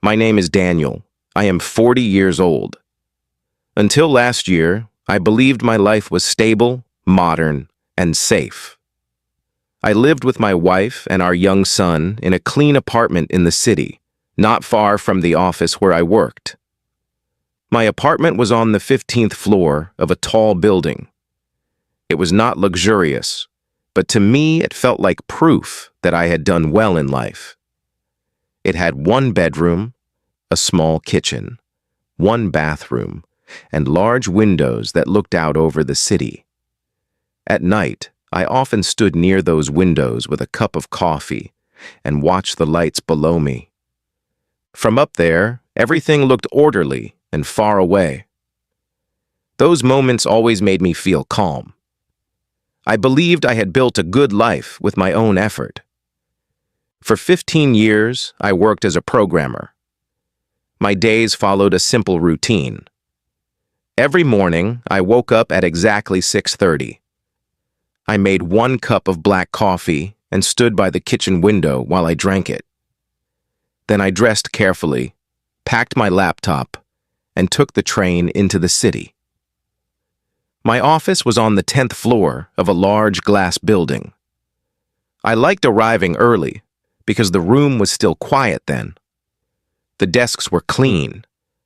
My name is Daniel. I am 40 years old. Until last year, I believed my life was stable, modern, and safe. I lived with my wife and our young son in a clean apartment in the city, not far from the office where I worked. My apartment was on the 15th floor of a tall building. It was not luxurious, but to me it felt like proof that I had done well in life. It had one bedroom, a small kitchen, one bathroom, and large windows that looked out over the city. At night, I often stood near those windows with a cup of coffee and watched the lights below me. From up there, everything looked orderly and far away. Those moments always made me feel calm. I believed I had built a good life with my own effort. For 15 years, I worked as a programmer. My days followed a simple routine. Every morning, I woke up at exactly 6:30. I made one cup of black coffee and stood by the kitchen window while I drank it. Then I dressed carefully, packed my laptop, and took the train into the city. My office was on the 10th floor of a large glass building. I liked arriving early because the room was still quiet then. The desks were clean,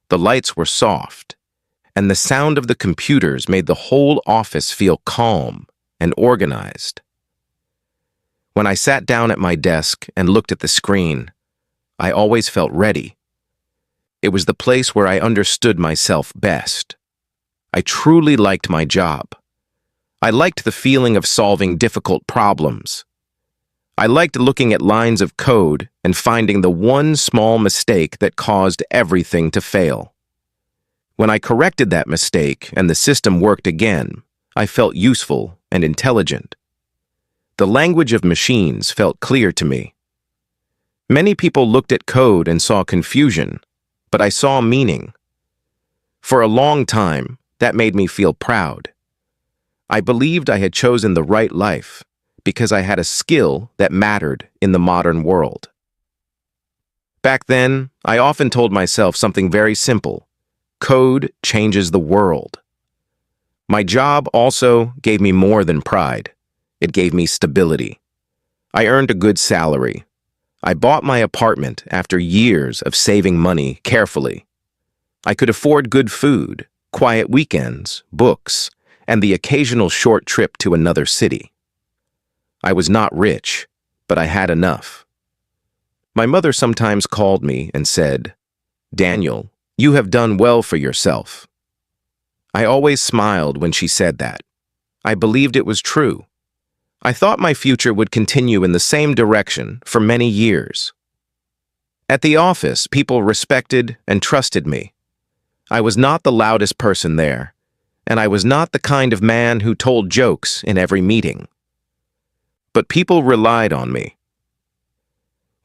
the lights were soft, and the sound of the computers made the whole office feel calm and organized. When I sat down at my desk and looked at the screen, I always felt ready. It was the place where I understood myself best. I truly liked my job. I liked the feeling of solving difficult problems. I liked looking at lines of code and finding the one small mistake that caused everything to fail. When I corrected that mistake and the system worked again, I felt useful and intelligent. The language of machines felt clear to me. Many people looked at code and saw confusion, but I saw meaning. For a long time, that made me feel proud. I believed I had chosen the right life because I had a skill that mattered in the modern world. Back then, I often told myself something very simple: code changes the world. My job also gave me more than pride. It gave me stability. I earned a good salary. I bought my apartment after years of saving money carefully. I could afford good food, quiet weekends, books, and the occasional short trip to another city. I was not rich, but I had enough. My mother sometimes called me and said, "Daniel, you have done well for yourself." I always smiled when she said that. I believed it was true. I thought my future would continue in the same direction for many years. At the office, people respected and trusted me. I was not the loudest person there, and I was not the kind of man who told jokes in every meeting. But people relied on me.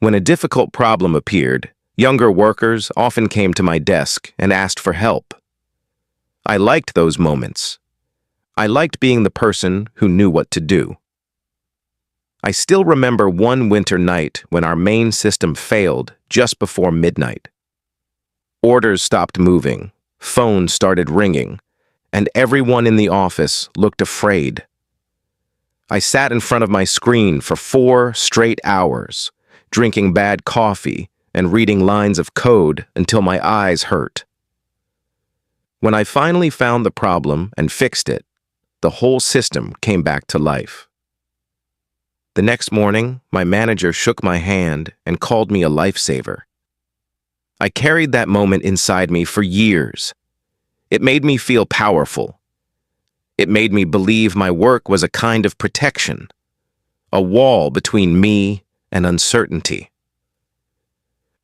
When a difficult problem appeared, younger workers often came to my desk and asked for help. I liked those moments. I liked being the person who knew what to do. I still remember one winter night when our main system failed just before midnight. Orders stopped moving, phones started ringing, and everyone in the office looked afraid. I sat in front of my screen for 4 straight hours, drinking bad coffee and reading lines of code until my eyes hurt. When I finally found the problem and fixed it, the whole system came back to life. The next morning, my manager shook my hand and called me a lifesaver. I carried that moment inside me for years. It made me feel powerful. It made me believe my work was a kind of protection, a wall between me and uncertainty.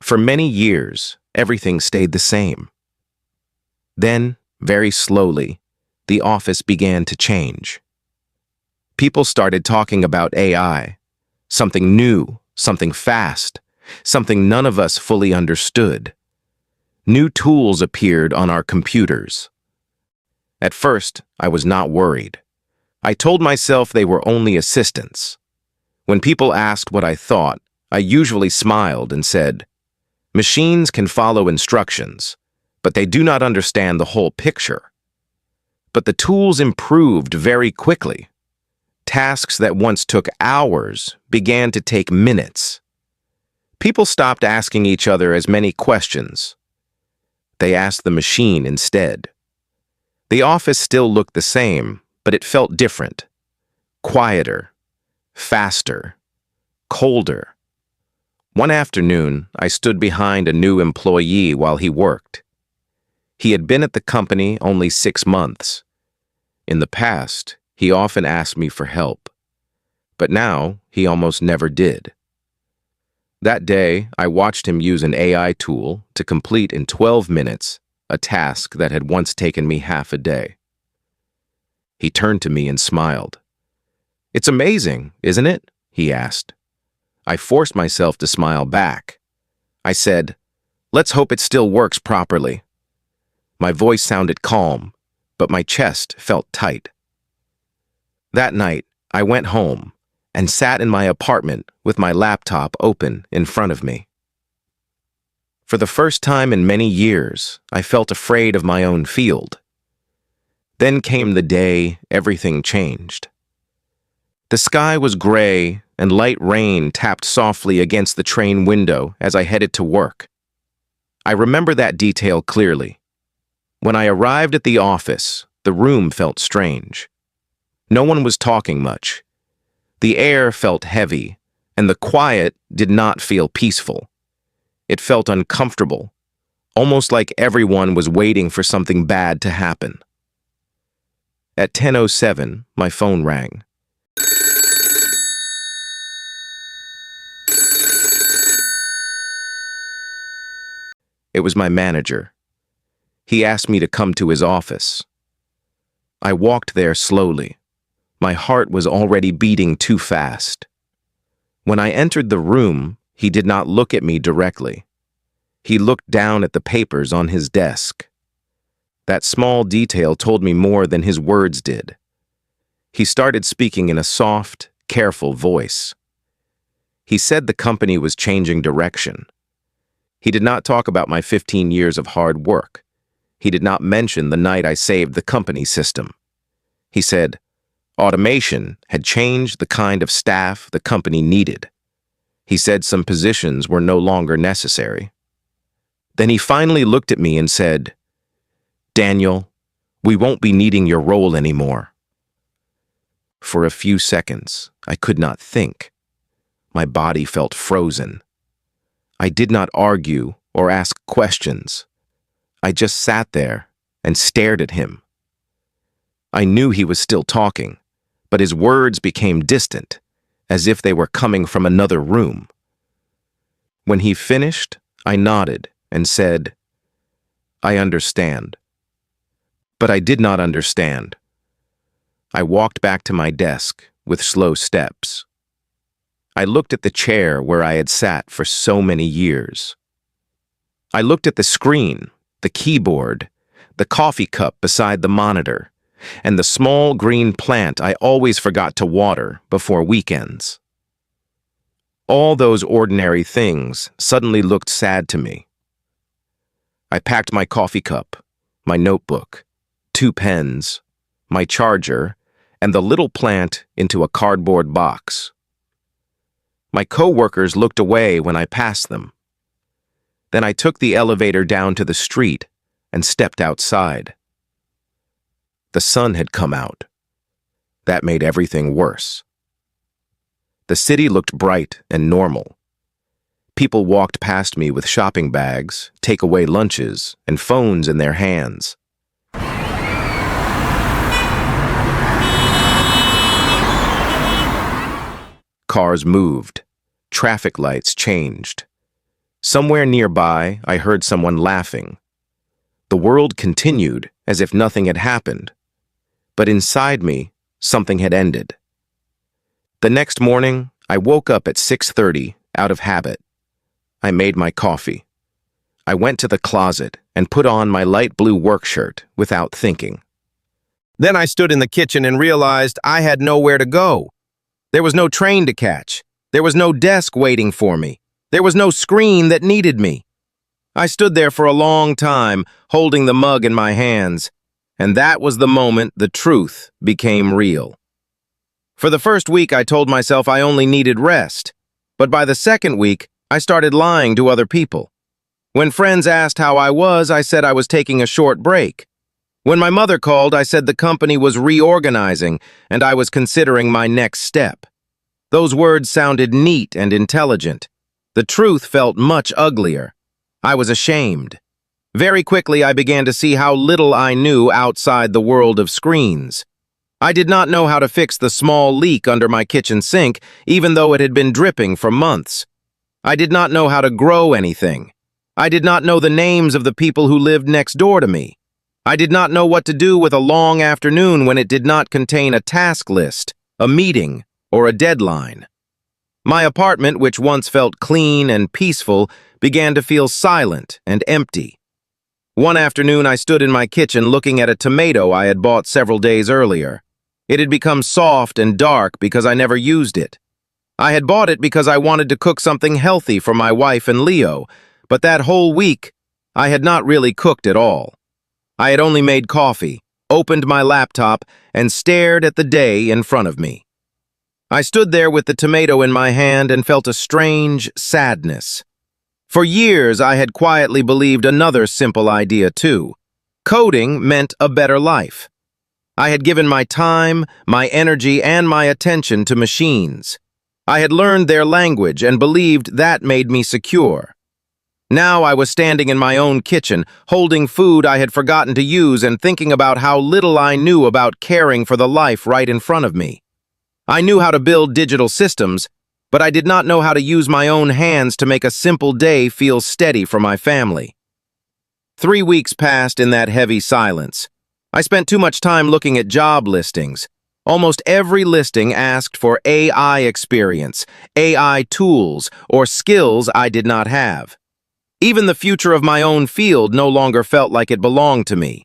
For many years, everything stayed the same. Then, very slowly, the office began to change. People started talking about AI, something new, something fast, something none of us fully understood. New tools appeared on our computers. At first, I was not worried. I told myself they were only assistants. When people asked what I thought, I usually smiled and said, Machines can follow instructions, but they do not understand the whole picture. But the tools improved very quickly. Tasks that once took hours began to take minutes. People stopped asking each other as many questions. They asked the machine instead. The office still looked the same, but it felt different. Quieter, faster, colder. One afternoon, I stood behind a new employee while he worked. He had been at the company only 6 months. In the past, he often asked me for help, but now he almost never did. That day, I watched him use an AI tool to complete in 12 minutes a task that had once taken me half a day. He turned to me and smiled. "It's amazing, isn't it?" he asked. I forced myself to smile back. I said, "Let's hope it still works properly." My voice sounded calm, but my chest felt tight. That night, I went home and sat in my apartment with my laptop open in front of me. For the first time in many years, I felt afraid of my own field. Then came the day everything changed. The sky was gray and light rain tapped softly against the train window as I headed to work. I remember that detail clearly. When I arrived at the office, the room felt strange. No one was talking much. The air felt heavy, and the quiet did not feel peaceful. It felt uncomfortable, almost like everyone was waiting for something bad to happen. At 10:07, my phone rang. It was my manager. He asked me to come to his office. I walked there slowly. My heart was already beating too fast. When I entered the room, he did not look at me directly. He looked down at the papers on his desk. That small detail told me more than his words did. He started speaking in a soft, careful voice. He said the company was changing direction. He did not talk about my 15 years of hard work. He did not mention the night I saved the company system. He said, automation had changed the kind of staff the company needed. He said some positions were no longer necessary. Then he finally looked at me and said, "Daniel, we won't be needing your role anymore." For a few seconds, I could not think. My body felt frozen. I did not argue or ask questions. I just sat there and stared at him. I knew he was still talking, but his words became distant, as if they were coming from another room. When he finished, I nodded and said, "I understand." But I did not understand. I walked back to my desk with slow steps. I looked at the chair where I had sat for so many years. I looked at the screen, the keyboard, the coffee cup beside the monitor, and the small green plant I always forgot to water before weekends. All those ordinary things suddenly looked sad to me. I packed my coffee cup, my notebook, 2 pens, my charger, and the little plant into a cardboard box. My coworkers looked away when I passed them. Then I took the elevator down to the street and stepped outside. The sun had come out. That made everything worse. The city looked bright and normal. People walked past me with shopping bags, takeaway lunches, and phones in their hands. Cars moved. Traffic lights changed. Somewhere nearby, I heard someone laughing. The world continued as if nothing had happened. But inside me, something had ended. The next morning, I woke up at 6:30 out of habit. I made my coffee. I went to the closet and put on my light blue work shirt without thinking. Then I stood in the kitchen and realized I had nowhere to go. There was no train to catch. There was no desk waiting for me. There was no screen that needed me. I stood there for a long time, holding the mug in my hands, and that was the moment the truth became real. For the first week, I told myself I only needed rest, but by the second week, I started lying to other people. When friends asked how I said I was taking a short break. When my mother called, I said the company was reorganizing and I was considering my next step. Those words sounded neat and intelligent. The truth felt much uglier. I was ashamed. Very quickly, I began to see how little I knew outside the world of screens. I did not know how to fix the small leak under my kitchen sink, even though it had been dripping for months. I did not know how to grow anything. I did not know the names of the people who lived next door to me. I did not know what to do with a long afternoon when it did not contain a task list, a meeting, or a deadline. My apartment, which once felt clean and peaceful, began to feel silent and empty. One afternoon, I stood in my kitchen looking at a tomato I had bought several days earlier. It had become soft and dark because I never used it. I had bought it because I wanted to cook something healthy for my wife and Leo, but that whole week, I had not really cooked at all. I had only made coffee, opened my laptop, and stared at the day in front of me. I stood there with the tomato in my hand and felt a strange sadness. For years, I had quietly believed another simple idea too. Coding meant a better life. I had given my time, my energy, and my attention to machines. I had learned their language and believed that made me secure. Now I was standing in my own kitchen, holding food I had forgotten to use and thinking about how little I knew about caring for the life right in front of me. I knew how to build digital systems, but I did not know how to use my own hands to make a simple day feel steady for my family. 3 weeks passed in that heavy silence. I spent too much time looking at job listings. Almost every listing asked for AI experience, AI tools, or skills I did not have. Even the future of my own field no longer felt like it belonged to me.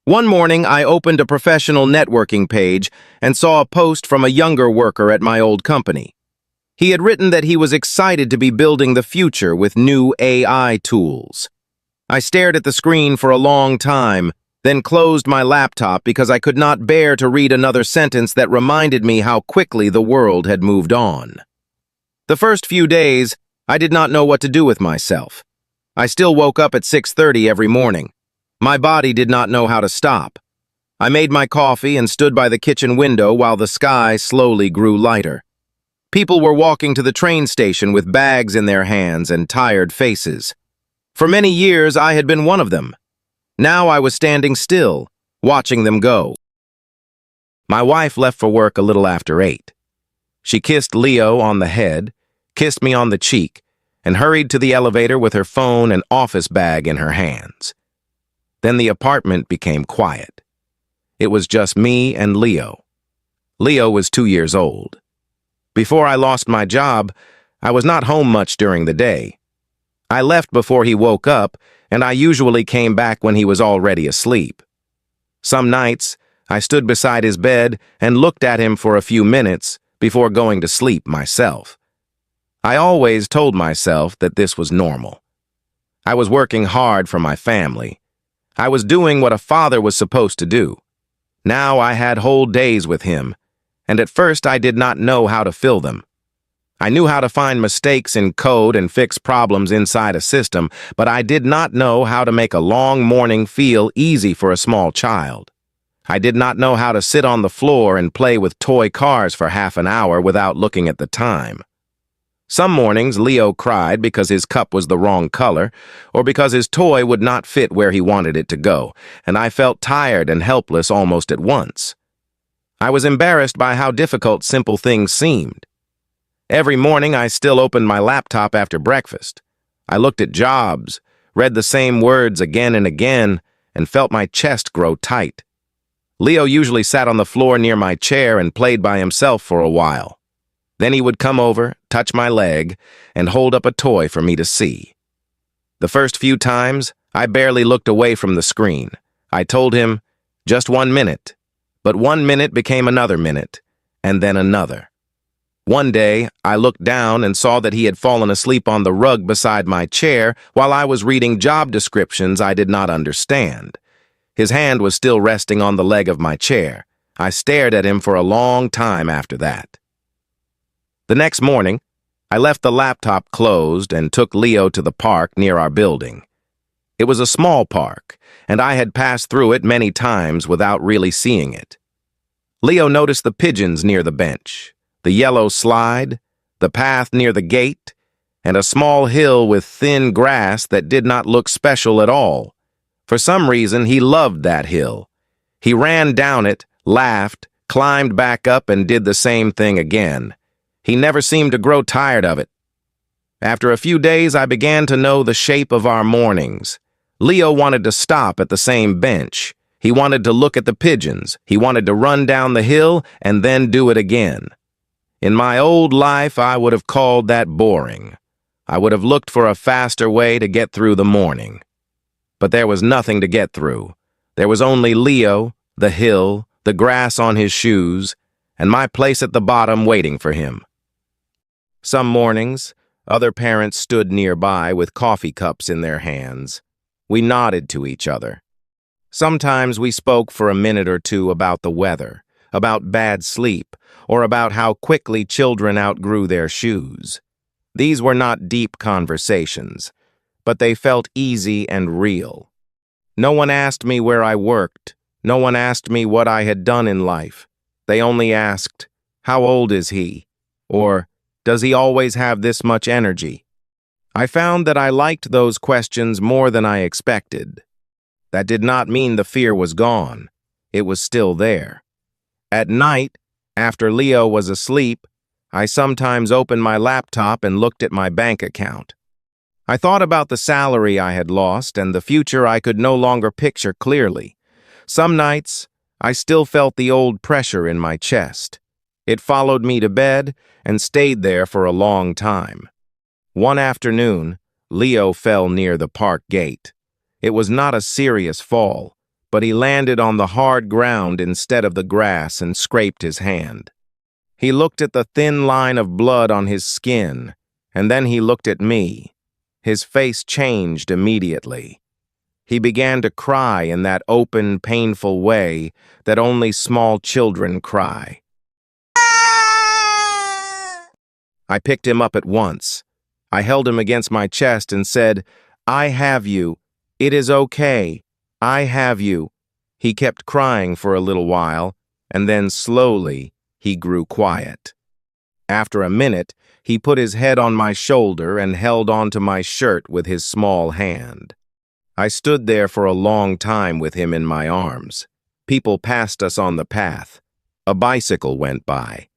One morning, I opened a professional networking page and saw a post from a younger worker at my old company. He had written that he was excited to be building the future with new AI tools. I stared at the screen for a long time, then closed my laptop because I could not bear to read another sentence that reminded me how quickly the world had moved on. The first few days, I did not know what to do with myself. I still woke up at 6:30 every morning. My body did not know how to stop. I made my coffee and stood by the kitchen window while the sky slowly grew lighter. People were walking to the train station with bags in their hands and tired faces. For many years, I had been one of them. Now I was standing still, watching them go. My wife left for work a little after 8. She kissed Leo on the head, kissed me on the cheek, and hurried to the elevator with her phone and office bag in her hands. Then the apartment became quiet. It was just me and Leo. Leo was 2 years old. Before I lost my job, I was not home much during the day. I left before he woke up, and I usually came back when he was already asleep. Some nights, I stood beside his bed and looked at him for a few minutes before going to sleep myself. I always told myself that this was normal. I was working hard for my family. I was doing what a father was supposed to do. Now I had whole days with him, and at first I did not know how to fill them. I knew how to find mistakes in code and fix problems inside a system, but I did not know how to make a long morning feel easy for a small child. I did not know how to sit on the floor and play with toy cars for half an hour without looking at the time. Some mornings, Leo cried because his cup was the wrong color or because his toy would not fit where he wanted it to go, and I felt tired and helpless almost at once. I was embarrassed by how difficult simple things seemed. Every morning, I still opened my laptop after breakfast. I looked at jobs, read the same words again and again, and felt my chest grow tight. Leo usually sat on the floor near my chair and played by himself for a while. Then he would come over, touch my leg, and hold up a toy for me to see. The first few times, I barely looked away from the screen. I told him, just 1 minute. But 1 minute became another minute, and then another. One day, I looked down and saw that he had fallen asleep on the rug beside my chair while I was reading job descriptions I did not understand. His hand was still resting on the leg of my chair. I stared at him for a long time after that. The next morning, I left the laptop closed and took Leo to the park near our building. It was a small park, and I had passed through it many times without really seeing it. Leo noticed the pigeons near the bench, the yellow slide, the path near the gate, and a small hill with thin grass that did not look special at all. For some reason, he loved that hill. He ran down it, laughed, climbed back up, and did the same thing again. He never seemed to grow tired of it. After a few days, I began to know the shape of our mornings. Leo wanted to stop at the same bench. He wanted to look at the pigeons. He wanted to run down the hill and then do it again. In my old life, I would have called that boring. I would have looked for a faster way to get through the morning. But there was nothing to get through. There was only Leo, the hill, the grass on his shoes, and my place at the bottom waiting for him. Some mornings, other parents stood nearby with coffee cups in their hands. We nodded to each other. Sometimes we spoke for a minute or two about the weather, about bad sleep, or about how quickly children outgrew their shoes. These were not deep conversations, but they felt easy and real. No one asked me where I worked. No one asked me what I had done in life. They only asked, "How old is he?" Or, "Does he always have this much energy?" I found that I liked those questions more than I expected. That did not mean the fear was gone. It was still there. At night, after Leo was asleep, I sometimes opened my laptop and looked at my bank account. I thought about the salary I had lost and the future I could no longer picture clearly. Some nights, I still felt the old pressure in my chest. It followed me to bed and stayed there for a long time. One afternoon, Leo fell near the park gate. It was not a serious fall, but he landed on the hard ground instead of the grass and scraped his hand. He looked at the thin line of blood on his skin, and then he looked at me. His face changed immediately. He began to cry in that open, painful way that only small children cry. I picked him up at once. I held him against my chest and said, "I have you. It is okay. I have you." He kept crying for a little while, and then slowly he grew quiet. After a minute, he put his head on my shoulder and held onto my shirt with his small hand. I stood there for a long time with him in my arms. People passed us on the path. A bicycle went by.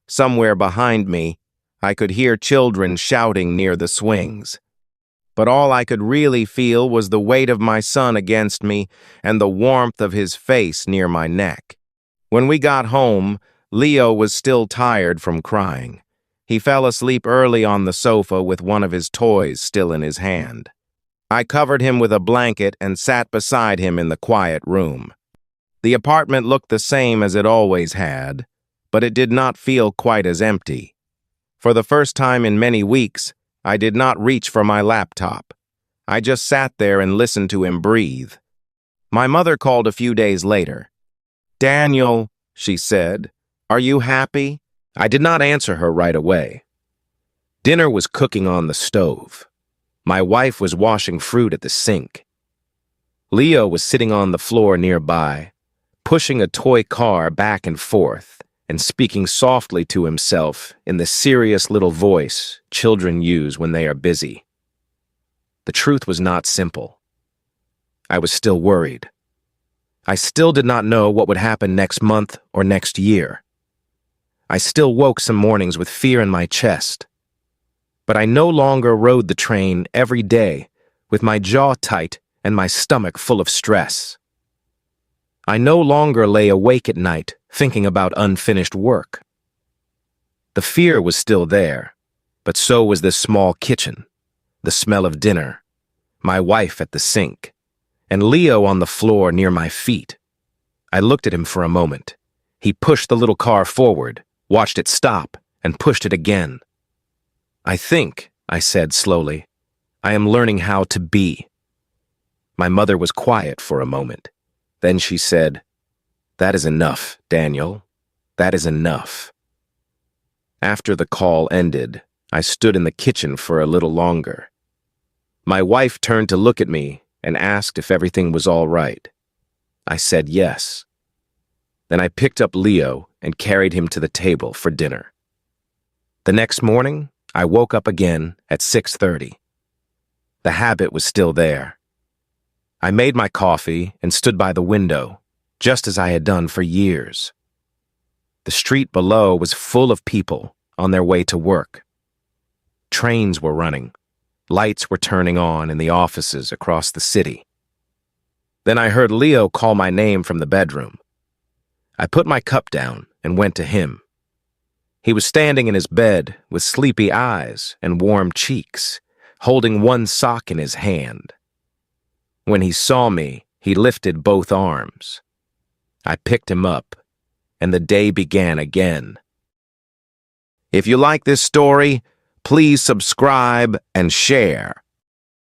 Somewhere behind me, I could hear children shouting near the swings. But all I could really feel was the weight of my son against me and the warmth of his face near my neck. When we got home, Leo was still tired from crying. He fell asleep early on the sofa with one of his toys still in his hand. I covered him with a blanket and sat beside him in the quiet room. The apartment looked the same as it always had, but it did not feel quite as empty. For the first time in many weeks, I did not reach for my laptop. I just sat there and listened to him breathe. My mother called a few days later. "Daniel," she said, "are you happy?" I did not answer her right away. Dinner was cooking on the stove. My wife was washing fruit at the sink. Leo was sitting on the floor nearby, pushing a toy car back and forth and speaking softly to himself in the serious little voice children use when they are busy. The truth was not simple. I was still worried. I still did not know what would happen next month or next year. I still woke some mornings with fear in my chest. But I no longer rode the train every day with my jaw tight and my stomach full of stress. I no longer lay awake at night thinking about unfinished work. The fear was still there, but so was this small kitchen, the smell of dinner, my wife at the sink, and Leo on the floor near my feet. I looked at him for a moment. He pushed the little car forward, watched it stop, and pushed it again. "I think," I said slowly, "I am learning how to be." My mother was quiet for a moment. Then she said, "That is enough, Daniel. That is enough." After the call ended, I stood in the kitchen for a little longer. My wife turned to look at me and asked if everything was all right. I said yes. Then I picked up Leo and carried him to the table for dinner. The next morning, I woke up again at 6:30. The habit was still there. I made my coffee and stood by the window, just as I had done for years. The street below was full of people on their way to work. Trains were running. Lights were turning on in the offices across the city. Then I heard Leo call my name from the bedroom. I put my cup down and went to him. He was standing in his bed with sleepy eyes and warm cheeks, holding one sock in his hand. When he saw me, he lifted both arms. I picked him up, and the day began again. If you like this story, please subscribe and share.